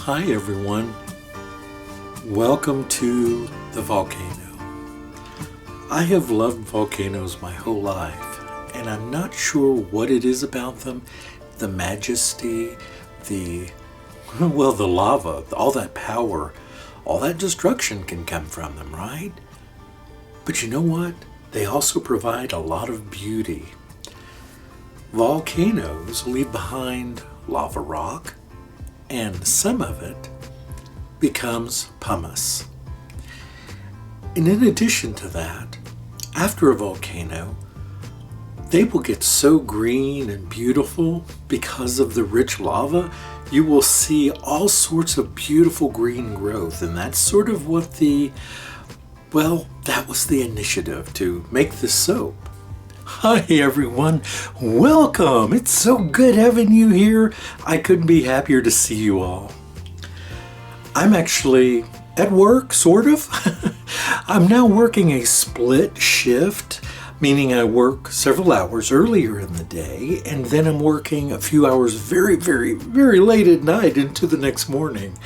Hi everyone, welcome to the volcano. I have loved volcanoes my whole life, and I'm not sure what it is about them, the majesty, the lava, all that power, all that destruction can come from them, right? But you know what? They also provide a lot of beauty. Volcanoes leave behind lava rock, and some of it becomes pumice. And in addition to that, after a volcano, they will get so green and beautiful because of the rich lava. You will see all sorts of beautiful green growth, and that's sort of what that was the initiative to make this soap. Hi everyone, welcome! It's so good having you here. I couldn't be happier to see you all. I'm actually at work, sort of. I'm now working a split shift, meaning I work several hours earlier in the day, and then I'm working a few hours very, very, very late at night into the next morning.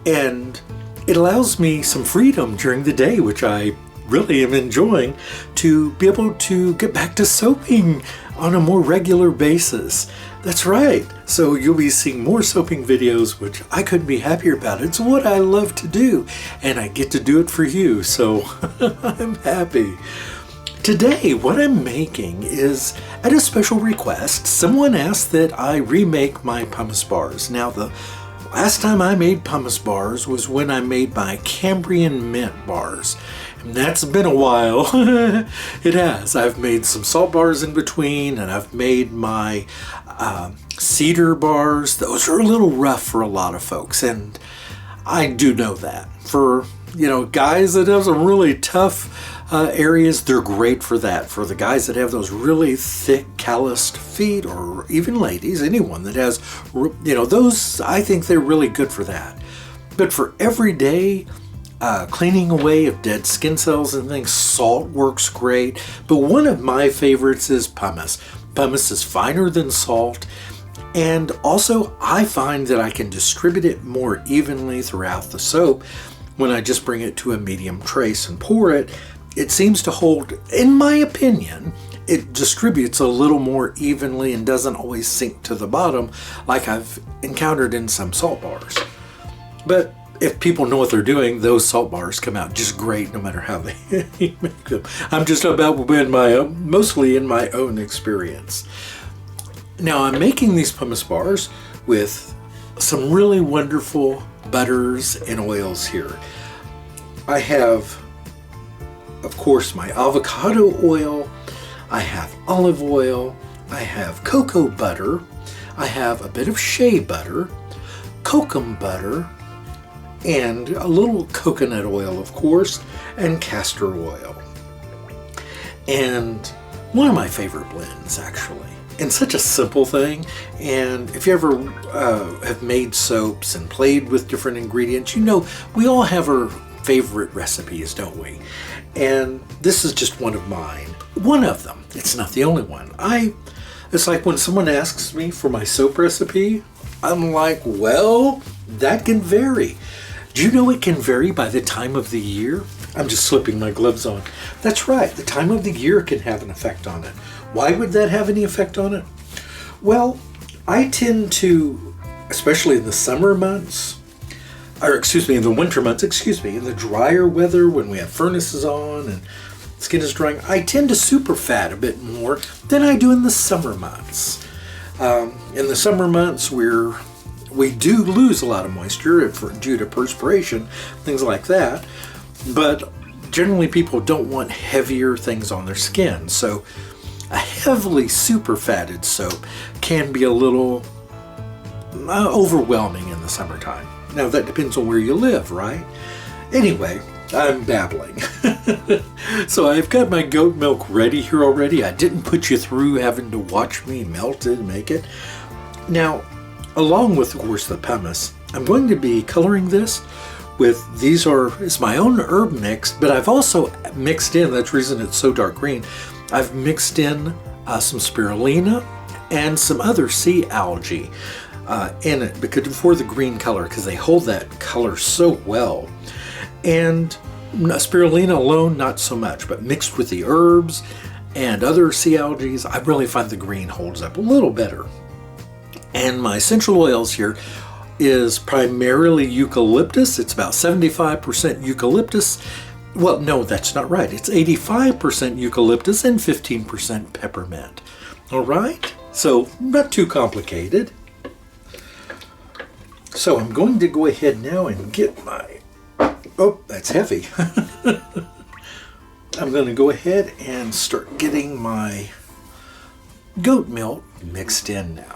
And it allows me some freedom during the day, which I really am enjoying, to be able to get back to soaping on a more regular basis. That's right. So you'll be seeing more soaping videos, which I couldn't be happier about. It's what I love to do, and I get to do it for you, so I'm happy. Today, what I'm making is, at a special request, someone asked that I remake my pumice bars. Now, the last time I made pumice bars was when I made my Cambrian mint bars. And that's been a while. It has. I've made some salt bars in between, and I've made my cedar bars. Those are a little rough for a lot of folks, and I do know that. For, guys that have some really tough areas, they're great for that. For the guys that have those really thick, calloused feet, or even ladies, anyone that has, those, I think they're really good for that. But for everyday cleaning away of dead skin cells and things, salt works great. But one of my favorites is pumice. Pumice is finer than salt. And also, I find that I can distribute it more evenly throughout the soap when I just bring it to a medium trace and pour it. It seems to hold, in my opinion, it distributes a little more evenly and doesn't always sink to the bottom like I've encountered in some salt bars. But if people know what they're doing, those salt bars come out just great no matter how they make them. I'm just about mostly in my own experience. Now, I'm making these pumice bars with some really wonderful butters and oils here. I have, of course, my avocado oil, I have olive oil, I have cocoa butter, I have a bit of shea butter, kokum butter, and a little coconut oil, of course, and castor oil. And one of my favorite blends, actually. And such a simple thing. And if you ever have made soaps and played with different ingredients, we all have our favorite recipes, don't we? And this is just one of mine. One of them. It's not the only one. It's like when someone asks me for my soap recipe, I'm like, well, that can vary. Do you know it can vary by the time of the year? I'm just slipping my gloves on. That's right, the time of the year can have an effect on it. Why would that have any effect on it? Well, I tend to, especially in the summer months, in the winter months, in the drier weather when we have furnaces on and skin is drying, I tend to superfat a bit more than I do in the summer months. In the summer months, we do lose a lot of moisture due to perspiration, things like that. But generally people don't want heavier things on their skin. So a heavily superfatted soap can be a little overwhelming in the summertime. Now that depends on where you live, right? Anyway, I'm babbling. So I've got my goat milk ready here already. I didn't put you through having to watch me melt it and make it. Now, along with, of course, the pumice, I'm going to be coloring this with, it's my own herb mix, but I've also mixed in, that's the reason it's so dark green, I've mixed in some spirulina and some other sea algae. in it because for the green color, because they hold that color so well. And spirulina alone, not so much, but mixed with the herbs and other sea algae, I really find the green holds up a little better. And my essential oils here is primarily eucalyptus. It's about 75% eucalyptus. Well, no, that's not right. It's 85% eucalyptus and 15% peppermint. All right, so not too complicated. So I'm going to go ahead now and get my, oh, that's heavy. I'm going to go ahead and start getting my goat milk mixed in now.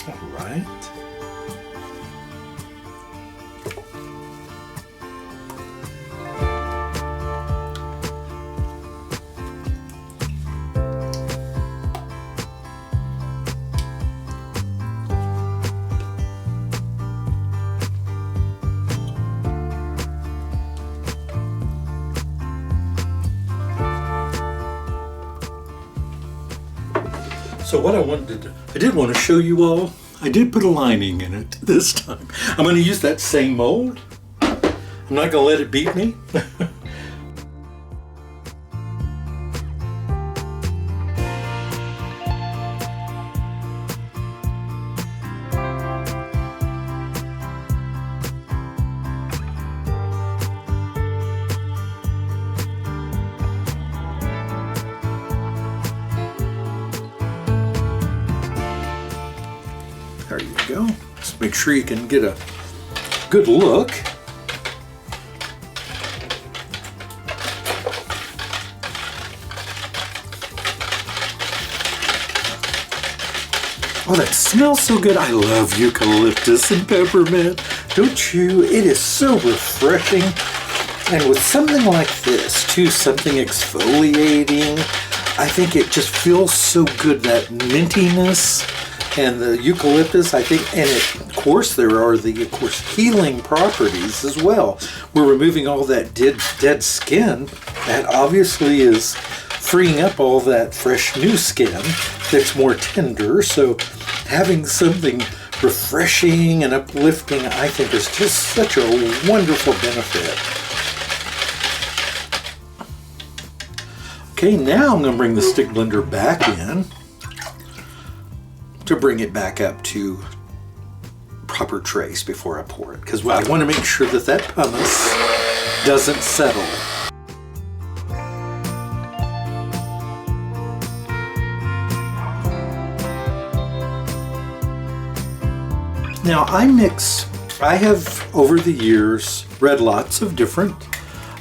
All right. So what I did want to show you all, I did put a lining in it this time. I'm going to use that same mold. I'm not going to let it beat me. There you go. Just make sure you can get a good look. Oh, that smells so good. I love eucalyptus and peppermint. Don't you? It is so refreshing. And with something like this, too, something exfoliating, I think it just feels so good, that mintiness. And the eucalyptus, I think, and of course there are the, healing properties as well. We're removing all that dead skin. That obviously is freeing up all that fresh new skin that's more tender. So having something refreshing and uplifting, I think, is just such a wonderful benefit. Okay, now I'm going to bring the stick blender back in to bring it back up to proper trace before I pour it, because I want to make sure that that pumice doesn't settle. Now I have over the years read lots of different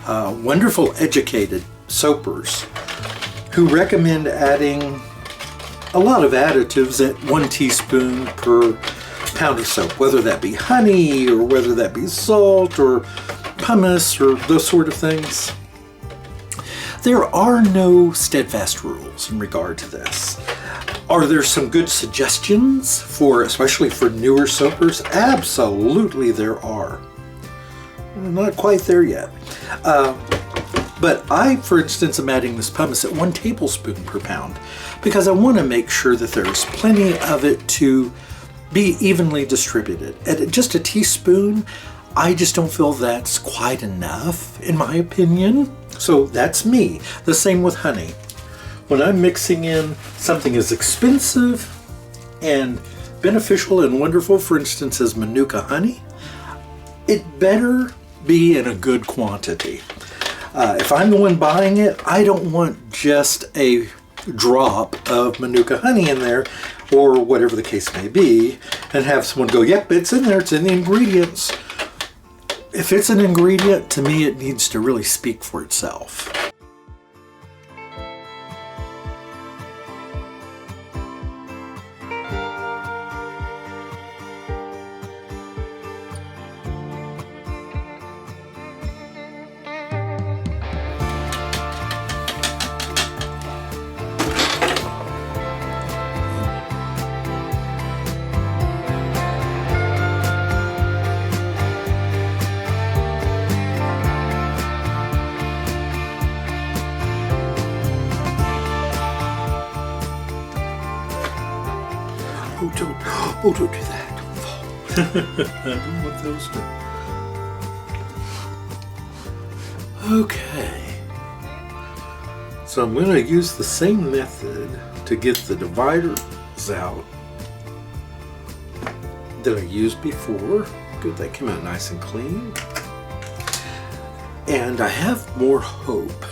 wonderful educated soapers who recommend adding a lot of additives at 1 teaspoon per pound of soap, whether that be honey or whether that be salt or pumice or those sort of things. There are no steadfast rules in regard to this. Are there some good suggestions for, especially for newer soapers? Absolutely there are. Not quite there yet. But I, for instance, am adding this pumice at 1 tablespoon per pound because I want to make sure that there's plenty of it to be evenly distributed. At just a teaspoon, I just don't feel that's quite enough, in my opinion. So that's me. The same with honey. When I'm mixing in something as expensive and beneficial and wonderful, for instance, as Manuka honey, it better be in a good quantity. If I'm the one buying it, I don't want just a drop of Manuka honey in there, or whatever the case may be, and have someone go, yep, it's in there, it's in the ingredients. If it's an ingredient, to me, it needs to really speak for itself. Oh, don't do that. Don't fall. I don't want those to... Okay. So I'm going to use the same method to get the dividers out that I used before. Good, that came out nice and clean. And I have more hope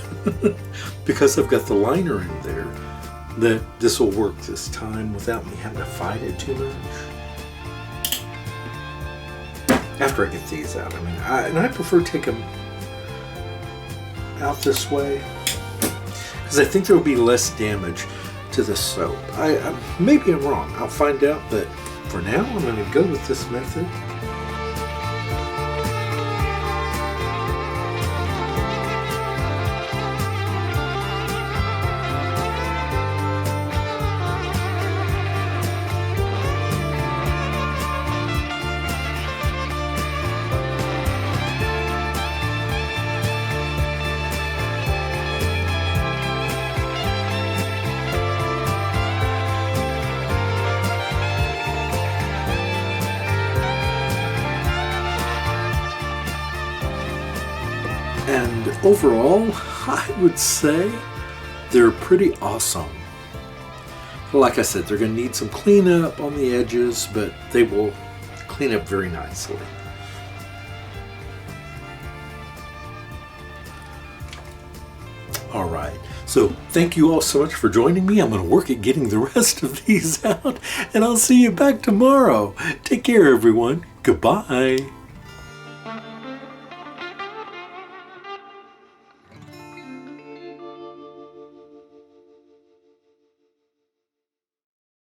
because I've got the liner in there that this will work this time without me having to fight it too much. After I get these out, I mean, I prefer to take them out this way because I think there will be less damage to the soap. Maybe I'm wrong. I'll find out, but for now I'm going to go with this method. And overall, I would say they're pretty awesome. Like I said, they're going to need some cleanup on the edges, but they will clean up very nicely. All right, so thank you all so much for joining me. I'm going to work at getting the rest of these out, and I'll see you back tomorrow. Take care, everyone. Goodbye.